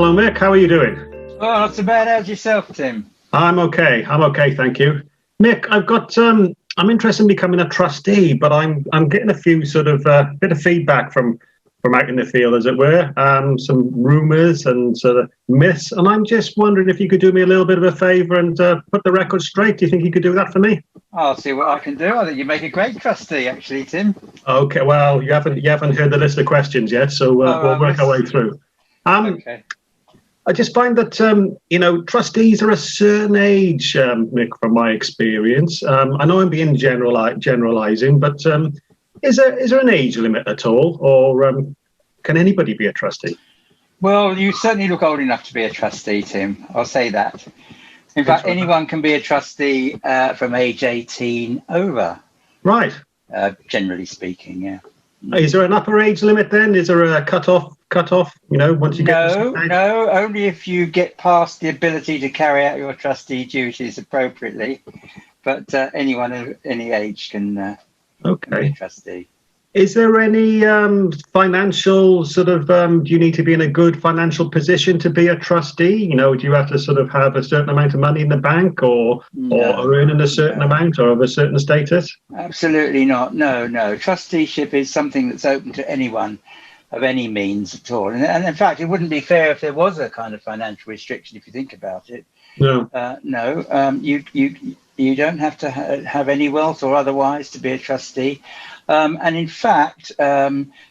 Hello, Mick. How are you doing? Oh, not so bad. How's yourself, Tim? I'm okay. Thank you. Mick, I've got. I'm interested in becoming a trustee, but I'm getting a few sort of bit of feedback from out in the field, as it were. Some rumours and sort of myths, and I'm just wondering if you could do me a little bit of a favour and put the record straight. Do you think you could do that for me? I'll see what I can do. I think you make a great trustee, actually, Tim. Okay. Well, you haven't heard the list of questions yet, so we'll work our way through. Okay. I just find that, trustees are a certain age, Mick, from my experience. I know I'm being generalising, but is there an age limit at all, or can anybody be a trustee? Well, you certainly look old enough to be a trustee, Tim. I'll say that. In fact, anyone can be a trustee from age 18 over. Right. Generally speaking, yeah. Is there an upper age limit then? Is there a cut-off, once you get... No, only if you get past the ability to carry out your trustee duties appropriately. But anyone of any age can be a trustee. Is there any financial sort of, do you need to be in a good financial position to be a trustee? Do you have to sort of have a certain amount of money in the bank or earning a certain amount or of a certain status? Absolutely not. No. Trusteeship is something that's open to anyone of any means at all. And in fact, it wouldn't be fair if there was a kind of financial restriction, if you think about it. No. You don't have to have any wealth or otherwise to be a trustee. And in fact,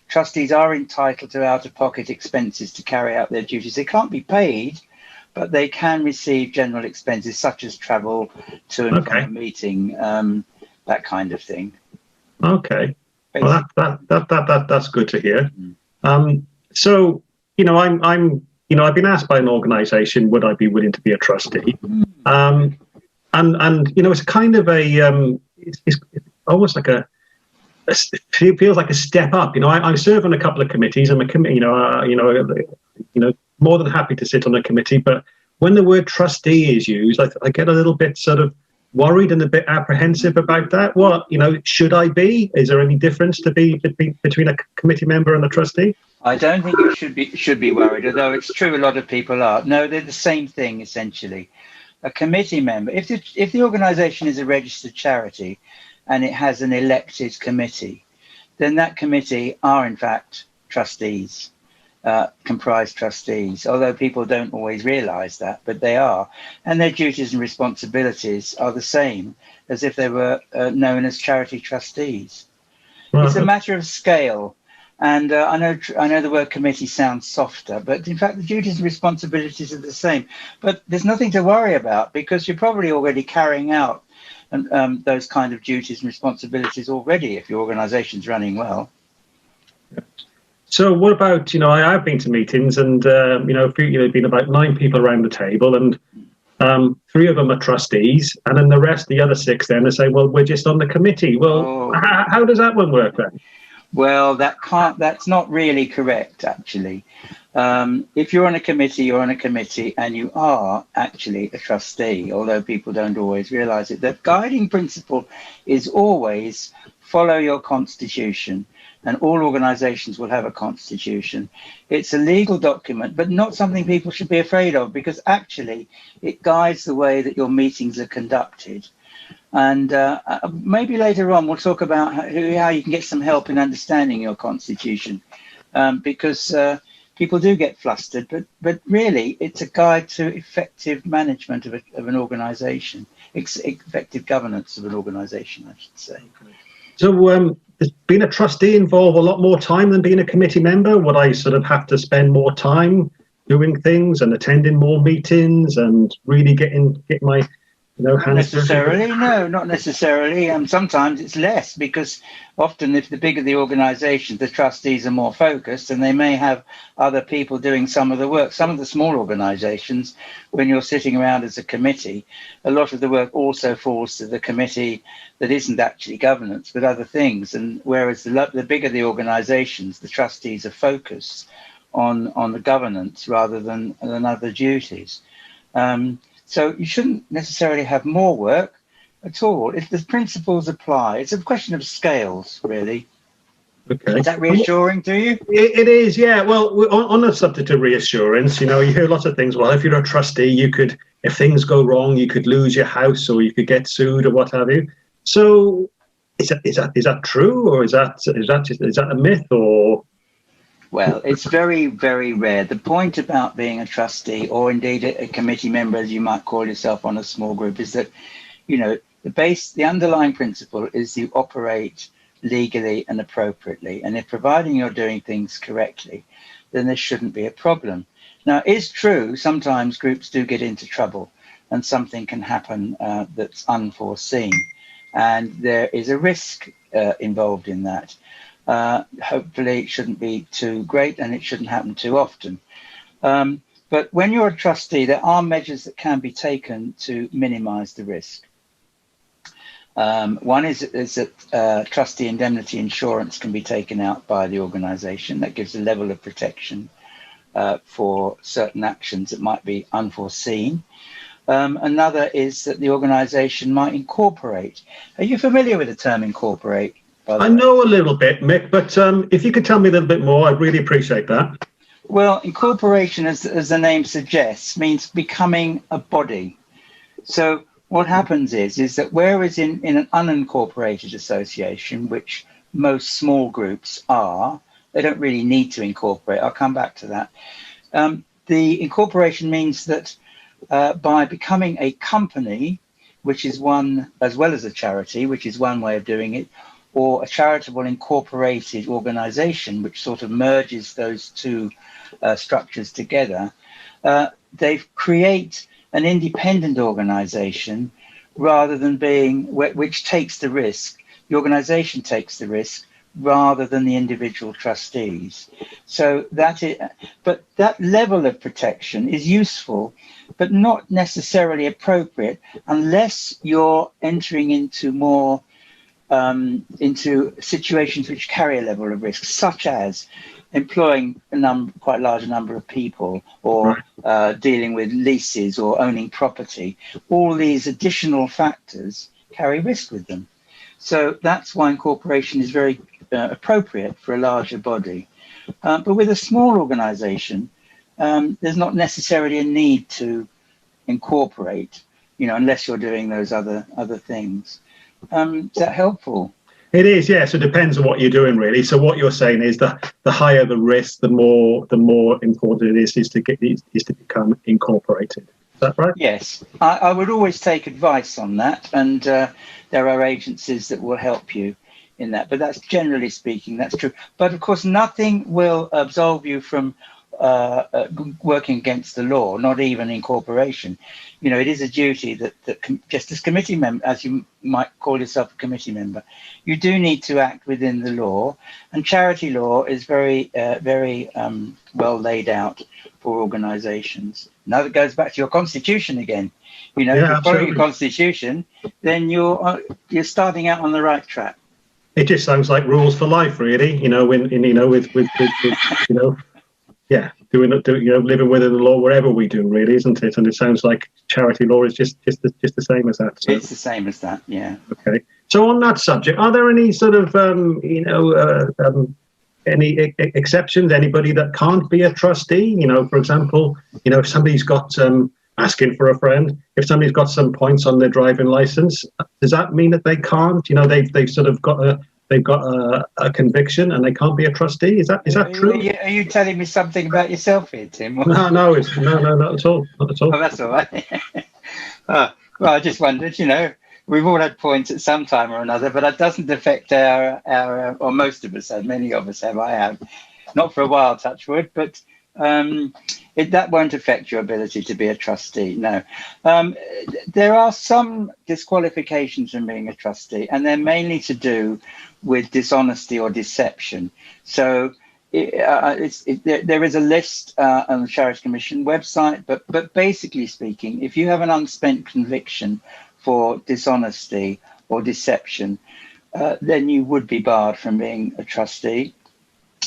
trustees are entitled to out-of-pocket expenses to carry out their duties. They can't be paid, but they can receive general expenses such as travel to and from a meeting, that kind of thing. Okay. Well, that's good to hear. So, I've been asked by an organisation, would I be willing to be a trustee? And it's kind of it's almost like it feels like a step up. I serve on a couple of committees. I'm a more than happy to sit on a committee. But when the word trustee is used, I get a little bit sort of worried and a bit apprehensive about that. Should I be? Is there any difference to be between a committee member and a trustee? I don't think you should be worried, although it's true a lot of people are. No, they're the same thing essentially. A committee member, if the organisation is a registered charity and it has an elected committee, then that committee are in fact trustees, comprised trustees, although people don't always realise that, but they are. And their duties and responsibilities are the same as if they were known as charity trustees. Right. It's a matter of scale. And I know the word committee sounds softer, but in fact the duties and responsibilities are the same. But there's nothing to worry about because you're probably already carrying out those kind of duties and responsibilities already if your organisation's running well. So what about, I have been to meetings and, there've been about 9 people around the table and 3 of them are trustees and then the other 6 then they say, well, we're just on the committee. Well, how does that one work then? Well, that's not really correct, actually. If you're on a committee, you're on a committee and you are actually a trustee, although people don't always realise it. The guiding principle is always follow your constitution, and all organisations will have a constitution. It's a legal document, but not something people should be afraid of because actually it guides the way that your meetings are conducted. And maybe later on we'll talk about how you can get some help in understanding your constitution, because people do get flustered, but really it's a guide to effective management of an organisation, effective governance of an organisation, I should say. So does being a trustee involve a lot more time than being a committee member? Would I sort of have to spend more time doing things and attending more meetings and really get my... Not necessarily. Sometimes it's less because often if the bigger the organisation, the trustees are more focused and they may have other people doing some of the work. Some of the small organisations, when you're sitting around as a committee, a lot of the work also falls to the committee that isn't actually governance, but other things. And whereas the bigger the organisations, the trustees are focused on the governance rather than other duties. So you shouldn't necessarily have more work at all. If the principles apply, it's a question of scales, really. Okay. Is that reassuring to you? It is, yeah. Well, on the subject of reassurance, you know, you hear lots of things. Well, if you're a trustee, you could, if things go wrong, you could lose your house, or you could get sued, or what have you. So, is that true, or is that a myth, or? Well, it's very, very rare. The point about being a trustee, or indeed a committee member, as you might call yourself on a small group, is that, you know, the underlying principle is you operate legally and appropriately. And if providing you're doing things correctly, then there shouldn't be a problem. Now, it's true, sometimes groups do get into trouble and something can happen that's unforeseen. And there is a risk involved in that. Hopefully it shouldn't be too great and it shouldn't happen too often. But when you're a trustee, there are measures that can be taken to minimize the risk. One is that trustee indemnity insurance can be taken out by the organisation. That gives a level of protection for certain actions that might be unforeseen. Another is that the organisation might incorporate. Are you familiar with the term incorporate? I know a little bit, Mick, but if you could tell me a little bit more, I'd really appreciate that. Well, incorporation, as the name suggests, means becoming a body. So what happens is that whereas in an unincorporated association, which most small groups are, they don't really need to incorporate. I'll come back to that. The incorporation means that by becoming a company, which is one, as well as a charity, which is one way of doing it, or a charitable incorporated organization, which sort of merges those two structures together, they create an independent organization rather than being, which takes the risk. The organization takes the risk rather than the individual trustees. So but that level of protection is useful, but not necessarily appropriate unless you're entering into more into situations which carry a level of risk, such as employing quite large number of people, or dealing with leases or owning property. All these additional factors carry risk with them. So that's why incorporation is very appropriate for a larger body. But with a small organization, there's not necessarily a need to incorporate, you know, unless you're doing those other things. Is that helpful? It is, yes. It depends on what you're doing, really. So what you're saying is that the higher the risk, the more important it is to become incorporated. Is that right? Yes, I would always take advice on that, and there are agencies that will help you in that. But that's generally speaking, that's true. But of course, nothing will absolve you from working against the law, not even incorporation. You know, it is a duty that just as committee member, as you might call yourself a committee member, you do need to act within the law, and charity law is very well laid out for organisations. Now that goes back to your constitution again. You know, if you follow your constitution, then you're starting out on the right track. It just sounds like rules for life, really. You know, with you know. Yeah, living within the law wherever we do, really, isn't it? And it sounds like charity law is just the same as that. So. It's the same as that, yeah. Okay. So on that subject, are there any sort of any exceptions? Anybody that can't be a trustee? You know, for example, you know, if somebody's got asking for a friend, if somebody's got some points on their driving license, does that mean that they can't? You know, they've sort of got a conviction and they can't be a trustee. Is that true? Are you telling me something about yourself here, Tim? No, not at all. Not at all. Oh, that's all right. Well, I just wondered, you know, we've all had points at some time or another, but that doesn't affect our or most of us have, many of us have, I have. Not for a while, touch wood, but that won't affect your ability to be a trustee, no. There are some disqualifications from being a trustee, and they're mainly to do with dishonesty or deception. So there is a list on the Charity Commission website, but basically speaking, if you have an unspent conviction for dishonesty or deception, then you would be barred from being a trustee.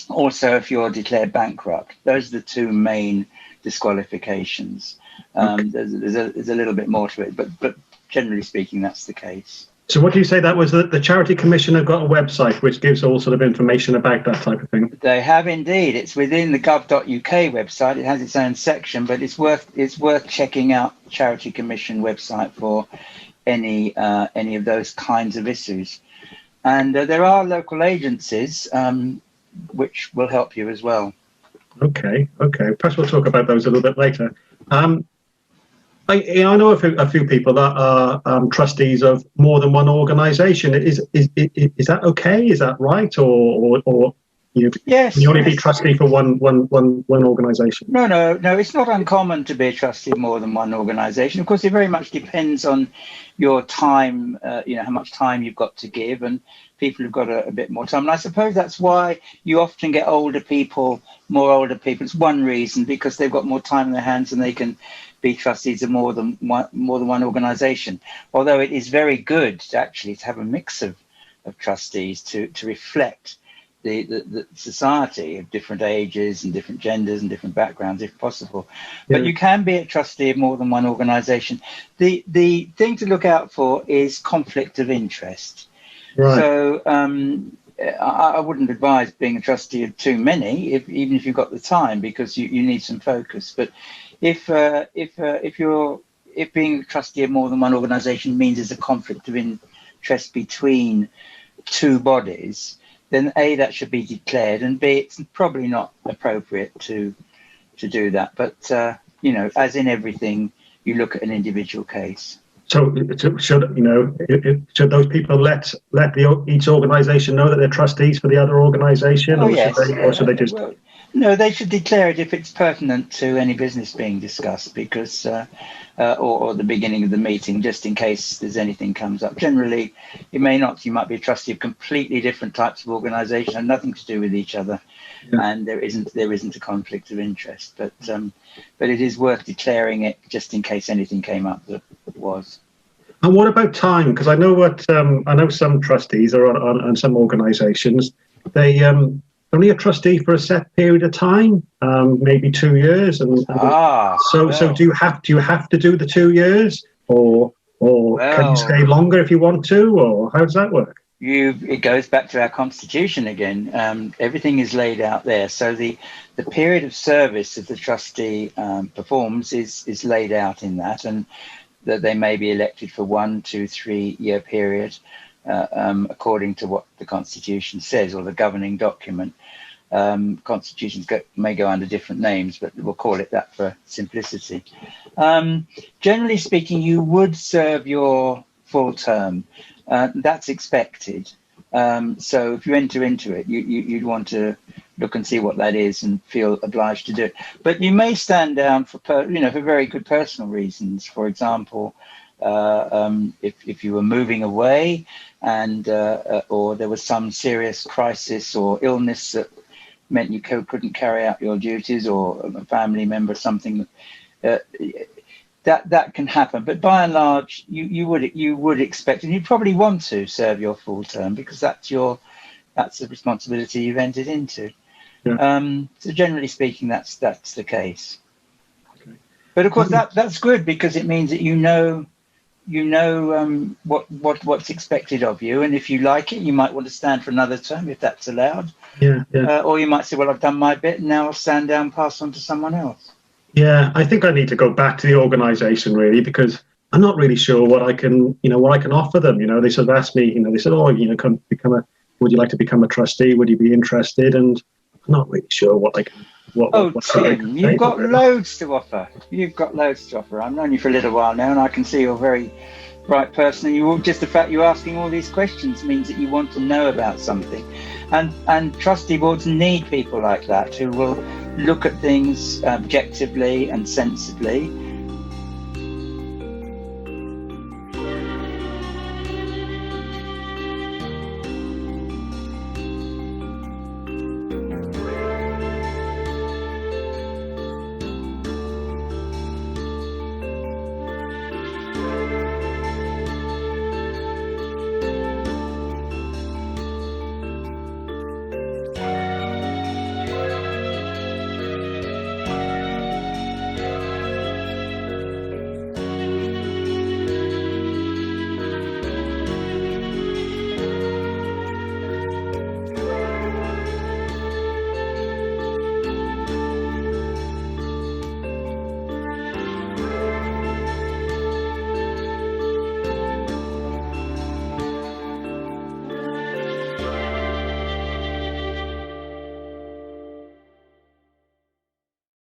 Also, if you're declared bankrupt, those are the two main disqualifications. There's a little bit more to it, but generally speaking, that's the case. So what do you say that was? The Charity Commission have got a website which gives all sort of information about that type of thing? They have indeed. It's within the gov.uk website. It has its own section, but it's worth checking out Charity Commission website for any of those kinds of issues. And there are local agencies which will help you as well. Okay. Perhaps we'll talk about those a little bit later. I know a few people that are trustees of more than one organisation. Is that okay? Is that right? Or yes, can you only be trustee for one organisation? No. It's not uncommon to be a trustee of more than one organisation. Of course, it very much depends on your time. How much time you've got to give, and people have got a bit more time. And I suppose that's why you often get more older people. It's one reason, because they've got more time in their hands and they can be trustees of more than one organisation. Although it is very good to have a mix of trustees to reflect the society of different ages and different genders and different backgrounds, if possible. Yeah. But you can be a trustee of more than one organisation. The thing to look out for is conflict of interest. Right. So I wouldn't advise being a trustee of too many, even if you've got the time, because you need some focus. But if being a trustee of more than one organisation means there's a conflict of interest between two bodies, then A, that should be declared, and B, it's probably not appropriate to do that. But as in everything, you look at an individual case. So should those people let each organisation know that they're trustees for the other organisation, or yes. Should they just? Well, no, they should declare it if it's pertinent to any business being discussed, because or the beginning of the meeting, just in case there's anything comes up. Generally, you might be a trustee of completely different types of organisation and nothing to do with each other, and there isn't a conflict of interest. But it is worth declaring it just in case anything came up that was. And what about time? Because I know some trustees are on some organisations. They only a trustee for a set period of time, maybe 2 years. So do you have to do the 2 years, or can you stay longer if you want to, or how does that work? It goes back to our constitution again. Everything is laid out there. So the period of service that the trustee performs is laid out in that, and that they may be elected for 1, 2, 3 year period, according to what the Constitution says, or the governing document. Constitutions may go under different names, but we'll call it that for simplicity. Generally speaking, you would serve your full term. That's expected. So if you enter into it, you'd want to look and see what that is and feel obliged to do it. But you may stand down for very good personal reasons. For example, if you were moving away and or there was some serious crisis or illness that meant you couldn't carry out your duties, or a family member, something that can happen. But by and large, you would expect, and you'd probably want to serve your full term, because that's the responsibility you've entered into. Yeah. So generally speaking, that's the case. Okay. But of course, that's good, because it means that you know what's expected of you, and if you like it, you might want to stand for another term if that's allowed. Yeah. Or you might say, well, I've done my bit, and now I'll stand down, pass on to someone else. Yeah, I think I need to go back to the organisation, really, because I'm not really sure what I can offer them. They sort of asked me, they said, would you like to become a trustee? Would you be interested? And I'm not really sure what I can. Tim, you've got loads to offer. I've known you for a little while now, and I can see you're a very bright person. And just the fact you're asking all these questions means that you want to know about something. And trustee boards need people like that, who will look at things objectively and sensibly,